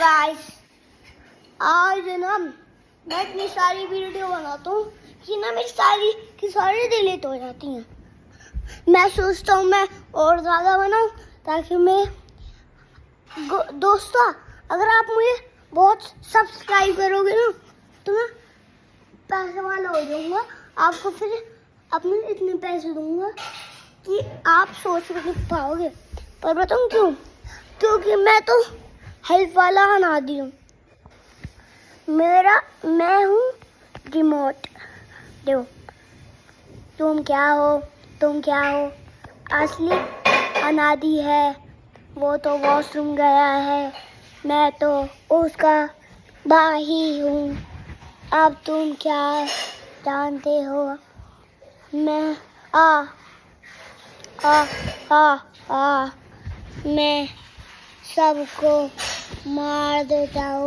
Guys, आज ना मैं इतनी सारी वीडियो बनाता हूँ कि ना मेरी सारी की सारी डिलीट हो जाती हैं। मैं सोचता हूँ मैं और ज़्यादा बनाऊँ ताकि मैं दोस्तों, अगर आप मुझे बहुत सब्सक्राइब करोगे ना तो मैं पैसे वाला हो जाऊँगा। आपको फिर अपने इतने पैसे दूँगा कि आप सोच भी नहीं पाओगे। पर बताऊँ क्यों? क्योंकि मैं तो हेल्प वाला अनादि हूँ। मैं हूँ रिमोट। देखो, तुम क्या हो? असली अनादि है, वो तो वॉशरूम गया है, मैं तो उसका भाई हूँ। अब तुम क्या जानते हो? मैं मैं सबको मार देता हूँ।